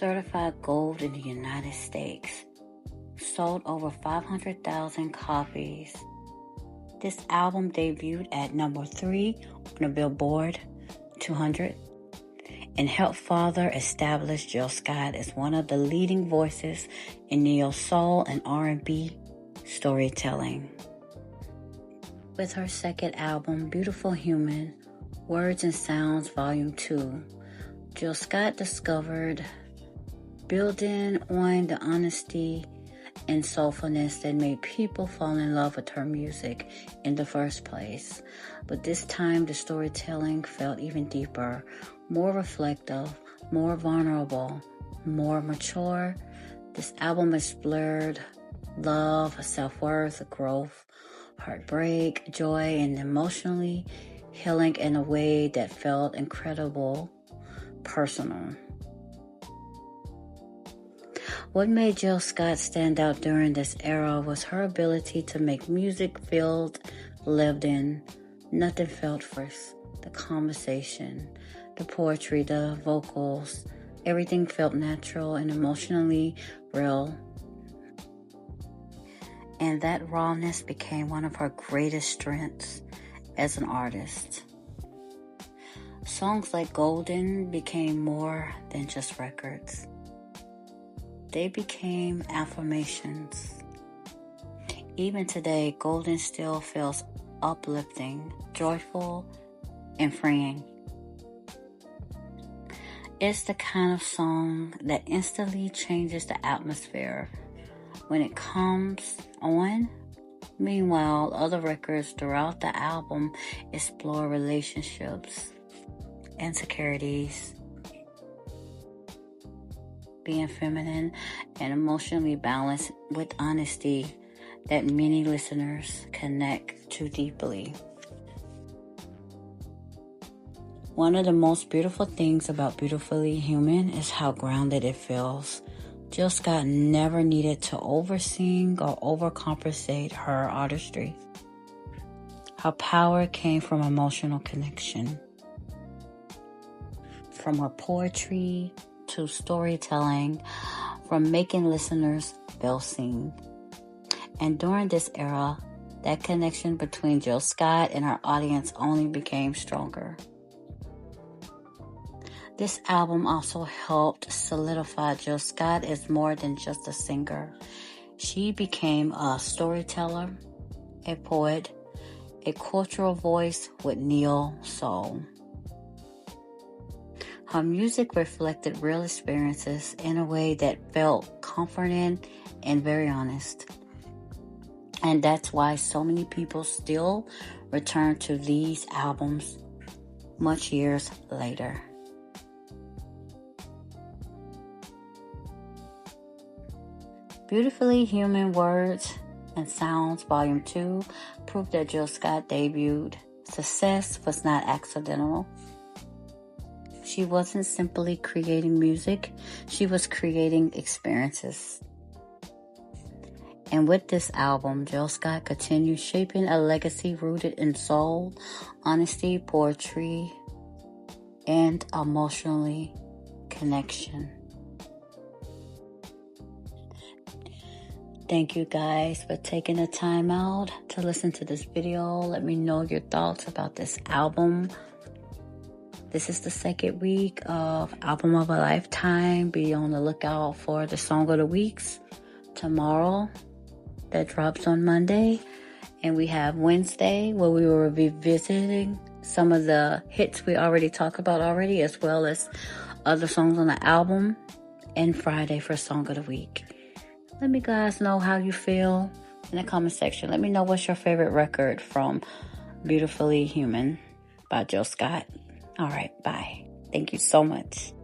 certified gold in the United States, sold over 500,000 copies. This album debuted at number 3 on the Billboard 200 and helped further establish Jill Scott as one of the leading voices in neo-soul and R&B storytelling. With her second album, Beautiful Human, Words and Sounds Volume 2, Jill Scott discovered building on the honesty and soulfulness that made people fall in love with her music in the first place. But this time, the storytelling felt even deeper, more reflective, more vulnerable, more mature. This album explored love, self-worth, growth, heartbreak, joy, and emotionally healing in a way that felt incredible, personal. What made Jill Scott stand out during this era was her ability to make music feel lived in. Nothing felt forced. The conversation, the poetry, the vocals, everything felt natural and emotionally real. And that rawness became one of her greatest strengths as an artist. Songs like Golden became more than just records. They became affirmations. Even today, Golden still feels uplifting, joyful, and freeing. It's the kind of song that instantly changes the atmosphere when it comes on. Meanwhile, other records throughout the album explore relationships, insecurities, being feminine, and emotionally balanced with honesty that many listeners connect to deeply. One of the most beautiful things about Beautifully Human is how grounded it feels. Jill Scott never needed to oversing or overcompensate her artistry. Her power came from emotional connection. From her poetry to storytelling, from making listeners feel seen. And during this era, that connection between Jill Scott and her audience only became stronger. This album also helped solidify Jill Scott as more than just a singer. She became a storyteller, a poet, a cultural voice with neo-soul. Her music reflected real experiences in a way that felt comforting and very honest. And that's why so many people still return to these albums much years later. Beautifully Human, Words and Sounds Volume 2 proved that Jill Scott debuted. Success was not accidental. She wasn't simply creating music, she was creating experiences. And with this album, Jill Scott continued shaping a legacy rooted in soul, honesty, poetry, and emotionally connection. Thank you guys for taking the time out to listen to this video. Let me know your thoughts about this album. This is the second week of Album of a Lifetime. Be on the lookout for the Song of the Weeks tomorrow. That drops on Monday. And we have Wednesday where we will be revisiting some of the hits we already talked about already, as well as other songs on the album. And Friday for Song of the Week. Let me guys know how you feel in the comment section. Let me know what's your favorite record from Beautifully Human by Jill Scott. All right, bye. Thank you so much.